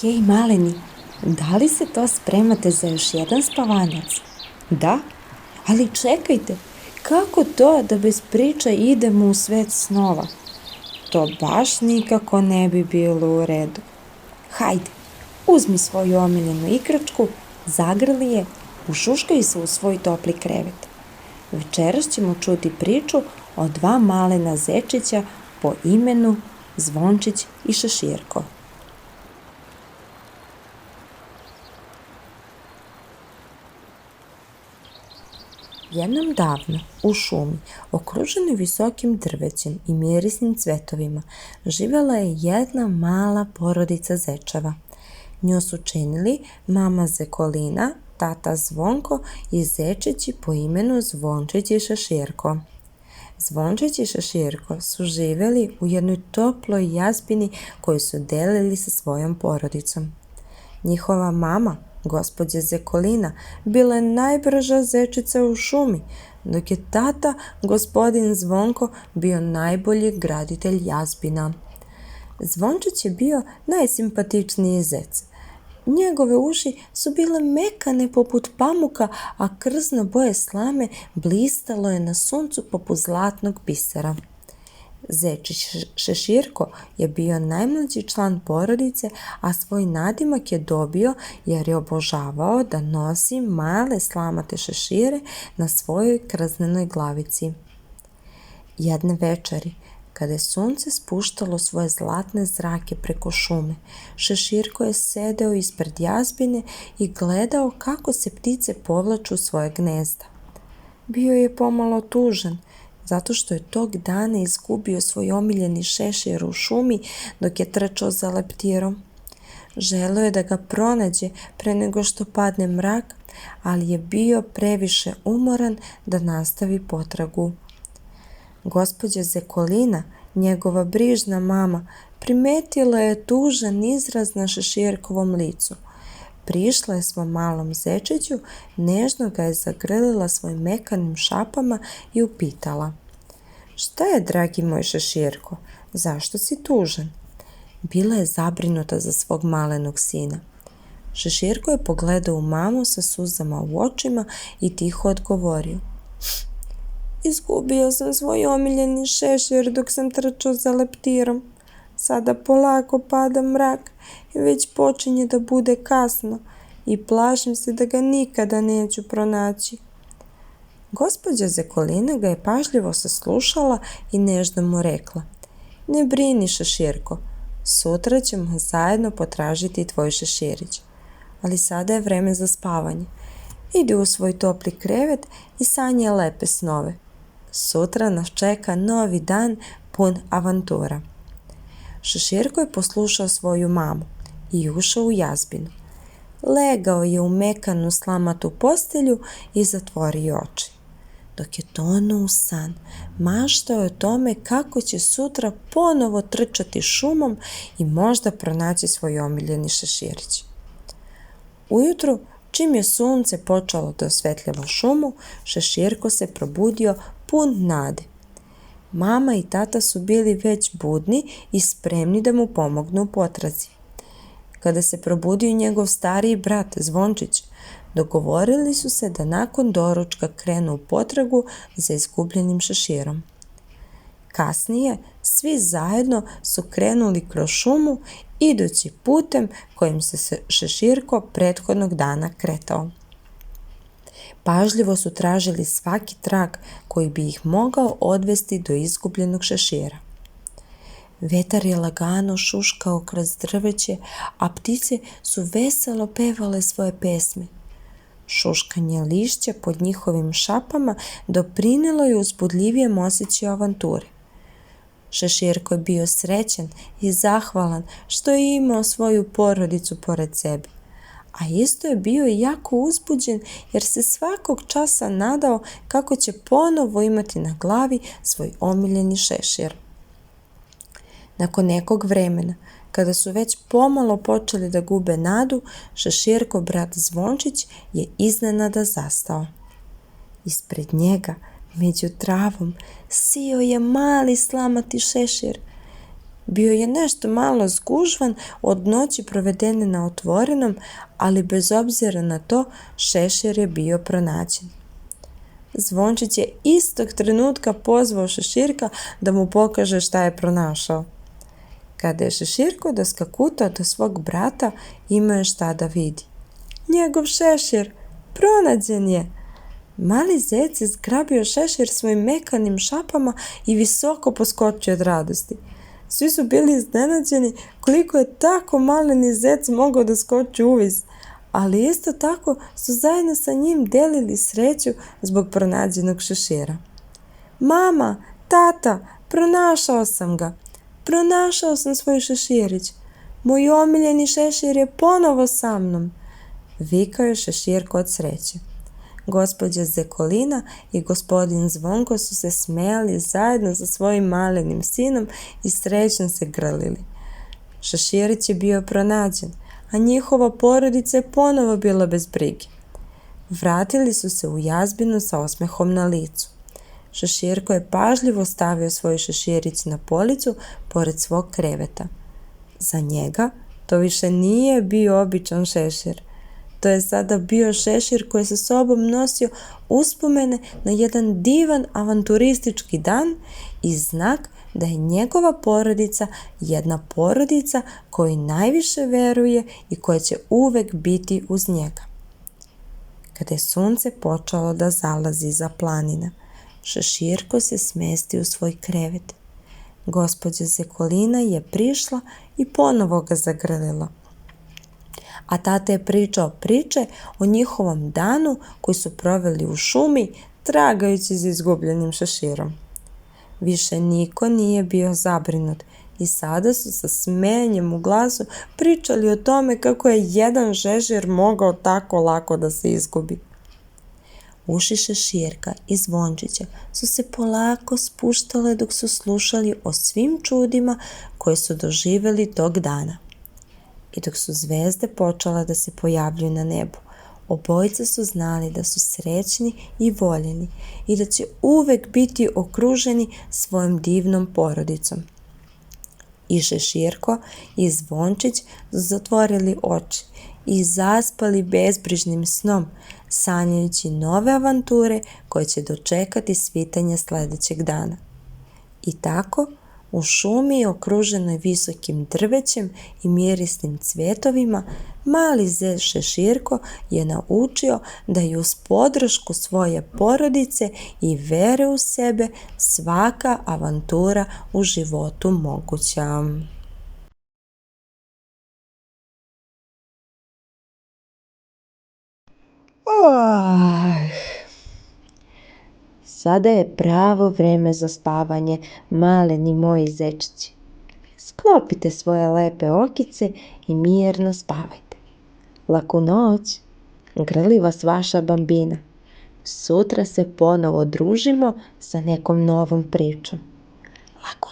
Hej maleni, da li se to spremate za još jedan spavanac? Da, ali čekajte, kako to da bez priča idemo u svet snova? To baš nikako ne bi bilo u redu. Hajde, uzmi svoju omiljenu igračku, zagrli je, ušuškaj se u svoj topli krevet. Večeras ćemo čuti priču o dva malena zečića po imenu Zvončić i Šeširko. Jednom davno, u šumi, okruženoj visokim drvećem i mirisnim cvetovima, živjela je jedna mala porodica zečeva. Nju su činili mama Zekolina, tata Zvonko i zečići po imenu Zvončić i Šeširko. Zvončić i Šeširko su živjeli u jednoj toploj jazbini koju su delili sa svojom porodicom. Njihova mama, gospođa Zekolina, bila je najbrža zečica u šumi, dok je tata, gospodin Zvonko, bio najbolji graditelj jazbina. Zvončić je bio najsimpatičniji zec. Njegove uši su bile mekane poput pamuka, a krzno boje slame blistalo je na suncu poput zlatnog bisera. Zečić Šeširko je bio najmlađi član porodice, a svoj nadimak je dobio jer je obožavao da nosi male slamate šešire na svojoj krznenoj glavici. Jedne večeri, kada je sunce spuštalo svoje zlatne zrake preko šume, Šeširko je sedeo ispred jazbine i gledao kako se ptice povlaču u svoje gnezda. Bio je pomalo tužan, zato što je tog dana izgubio svoj omiljeni šešir u šumi dok je trčao za leptirom. Želeo je da ga pronađe pre nego što padne mrak, ali je bio previše umoran da nastavi potragu. Gospođa Zekolina, njegova brižna mama, primetila je tužan izraz na Šeširkovom licu. Prišla je svom malom zečiću, nežno ga je zagrlila svojim mekanim šapama i upitala: "Šta je, dragi moj Šeširko, zašto si tužan?" Bila je zabrinuta za svog malenog sina. Šeširko je pogledao u mamu sa suzama u očima i tiho odgovorio: "Izgubio sam svoj omiljeni šešir dok sam trčao za leptirom. Sada polako pada mrak i već počinje da bude kasno i plašim se da ga nikada neću pronaći." Gospođa Zekolina ga je pažljivo saslušala i nežno mu rekla: "Ne brini, Šeširko, sutra ćemo zajedno potražiti tvoj šeširić, ali sada je vreme za spavanje. Idi u svoj topli krevet i sanjaj lepe snove. Sutra nas čeka novi dan pun avantura." Šeširko je poslušao svoju mamu i ušao u jazbinu. Legao je u mekanu slamatu postelju i zatvorio oči. Dok je tonuo u san, maštao je o tome kako će sutra ponovo trčati šumom i možda pronaći svoj omiljeni šeširić. Ujutru, čim je sunce počelo da osvetljava šumu, Šeširko se probudio pun nade. Mama i tata su bili već budni i spremni da mu pomognu u potrazi. Kada se probudio njegov stariji brat Zvončić, dogovorili su se da nakon doručka krenu u potragu za izgubljenim šeširom. Kasnije, svi zajedno su krenuli kroz šumu, idući putem kojim se Šeširko prethodnog dana kretao. Pažljivo su tražili svaki trag koji bi ih mogao odvesti do izgubljenog šešira. Vetar je lagano šuškao kroz drveće, a ptice su veselo pevale svoje pesme. Šuškanje lišća pod njihovim šapama doprinelo je uzbudljivijem osjećaju avanture. Šeširko je bio srećan i zahvalan što je imao svoju porodicu pored sebe, a isto je bio i jako uzbuđen jer se svakog časa nadao kako će ponovo imati na glavi svoj omiljeni šešir. Nakon nekog vremena, kada su već pomalo počeli da gube nadu, Šeširkov brat Zvončić je iznenada zastao. Ispred njega, među travom, sijao je mali slamati šešir. Bio je nešto malo zgužvan od noći provedene na otvorenom, ali bez obzira na to šešir je bio pronađen. Zvončić je istog trenutka pozvao Šeširka da mu pokaže šta je pronašao. Kada je Šeširko doskakutao do svog brata, imao je šta da vidi. Njegov šešir, pronađen je! Mali zec je zgrabio šešir svojim mekanim šapama i visoko poskočio od radosti. Svi su bili iznenađeni koliko je tako maleni zec mogao da skoči uvis, ali isto tako su zajedno sa njim delili sreću zbog pronađenog šešira. Mama, tata, pronašao sam ga! Pronašao sam svoj šeširić! Moj omiljeni šešir je ponovo sa mnom! Vikao je Šeširko od sreće. Gospođa Zekolina i gospodin Zvonko su se smejali zajedno sa svojim malenim sinom i srećno se grlili. Šeširić je bio pronađen, a njihova porodica je ponovo bila bez brige. Vratili su se u jazbinu sa osmehom na licu. Šeširko je pažljivo stavio svoj šeširić na policu pored svog kreveta. Za njega to više nije bio običan šešir. To je sada bio šešir koji sa sobom nosio uspomene na jedan divan avanturistički dan i znak da je njegova porodica jedna porodica koju najviše veruje i koja će uvek biti uz njega. Kada je sunce počelo da zalazi iza planina, Šeširko se smestio u svoj krevet. Gospođa Zekolina je prišla i ponovo ga zagrlila. A tata je pričao priče o njihovom danu koji su proveli u šumi tragajući za izgubljenim šeširom. Više niko nije bio zabrinut i sada su sa smejanjem u glasu pričali o tome kako je jedan šešir mogao tako lako da se izgubi. Uši Šeširka i Zvončića su se polako spuštale dok su slušali o svim čudima koje su doživjeli tog dana. I dok su zvezde počele da se pojavljuju na nebu, obojica su znali da su srećni i voljeni i da će uvek biti okruženi svojom divnom porodicom. I Šeširko i Zvončić su zatvorili oči i zaspali bezbrižnim snom, sanjajući nove avanture koje će dočekati svitanje sledećeg dana. I tako, u šumi okruženoj visokim drvećem i mirisnim cvetovima, mali zec Šeširko je naučio da je uz podršku svoje porodice i vere u sebe svaka avantura u životu moguća. Sada je pravo vreme za spavanje, maleni moji zečići. Sklopite svoje lepe okice i mirno spavajte. Laku noć, grli vas vaša bambina. Sutra se ponovo družimo sa nekom novom pričom. Laku